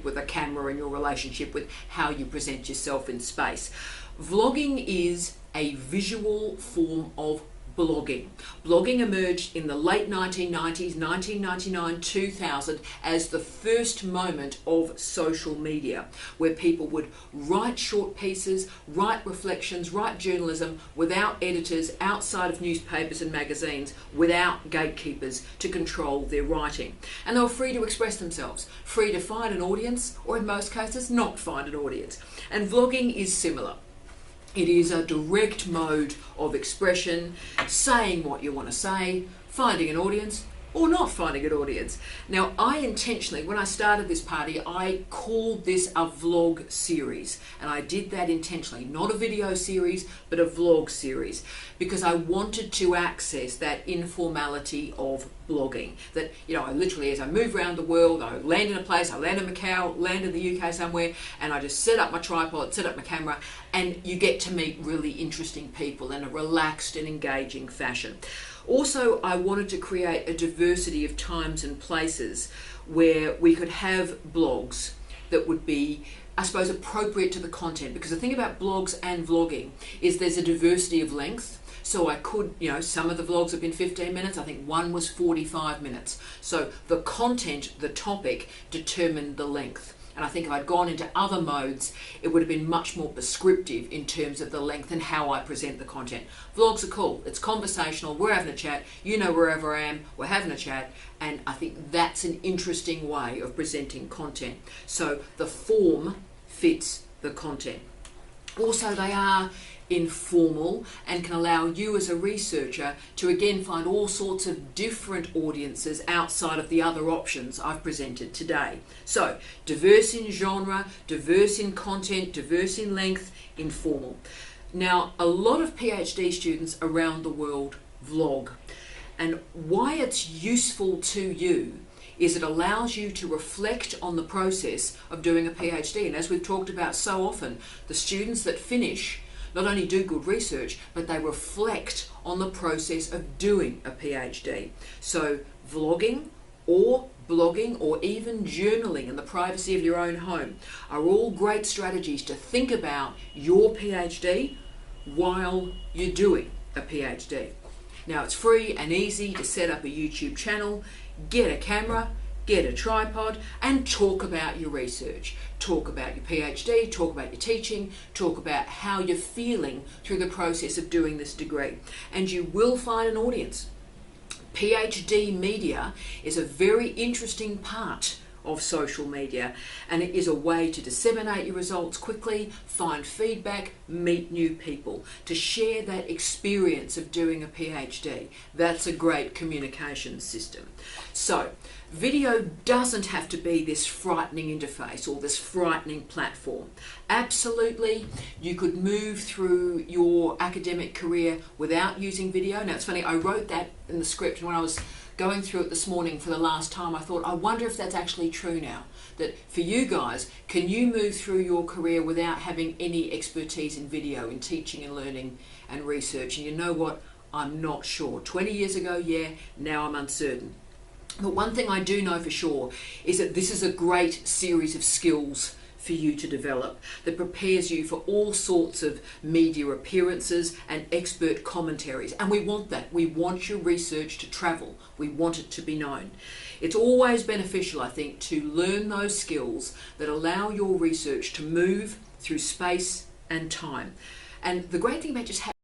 with a camera and your relationship with how you present yourself in space. Vlogging is a visual form of blogging. Blogging emerged in the late 1990s, 1999, 2000 as the first moment of social media, where people would write short pieces, write reflections, write journalism without editors, outside of newspapers and magazines, without gatekeepers to control their writing. And they were free to express themselves, free to find an audience, or in most cases not find an audience. And vlogging is similar. It is a direct mode of expression, saying what you want to say, finding an audience or not finding an audience. Now, I intentionally, when I started this party, I called this a vlog series, and I did that intentionally, not a video series, but a vlog series, because I wanted to access that informality of blogging. That, I literally, as I move around the world, I land in a place, I land in Macau, land in the UK somewhere, and I just set up my tripod, set up my camera, and you get to meet really interesting people in a relaxed and engaging fashion. Also, I wanted to create a diversity of times and places where we could have blogs that would be, I suppose, appropriate to the content. Because the thing about blogs and vlogging is there's a diversity of length. So I could, some of the vlogs have been 15 minutes. I think one was 45 minutes. So the content, the topic, determined the length. And I think if I'd gone into other modes, it would have been much more prescriptive in terms of the length and how I present the content. Vlogs are cool. It's conversational. We're having a chat. Wherever I am, we're having a chat. And I think that's an interesting way of presenting content. So the form fits the content. Also, they are informal and can allow you as a researcher to again find all sorts of different audiences outside of the other options I've presented today. So diverse in genre, diverse in content, diverse in length, informal. Now, a lot of PhD students around the world vlog, and why it's useful to you is it allows you to reflect on the process of doing a PhD. And as we've talked about so often, the students that finish not only do good research, but they reflect on the process of doing a PhD. So vlogging or blogging or even journaling in the privacy of your own home are all great strategies to think about your PhD while you're doing a PhD. Now, it's free and easy to set up a YouTube channel, get a camera, get a tripod, and talk about your research. Talk about your PhD, talk about your teaching, talk about how you're feeling through the process of doing this degree. And you will find an audience. PhD media is a very interesting part of social media, and it is a way to disseminate your results quickly, find feedback, meet new people, to share that experience of doing a PhD. That's a great communication system. So video doesn't have to be this frightening interface or this frightening platform. Absolutely, you could move through your academic career without using video. Now, it's funny, I wrote that in the script, and when I was going through it this morning for the last time, I thought, I wonder if that's actually true now. That for you guys, can you move through your career without having any expertise in video, in teaching and learning and research? And you know what? I'm not sure. 20 years ago, yeah, now I'm uncertain. But one thing I do know for sure is that this is a great series of skills for you to develop that prepares you for all sorts of media appearances and expert commentaries. And we want that. We want your research to travel. We want it to be known. It's always beneficial, I think, to learn those skills that allow your research to move through space and time. And the great thing about just having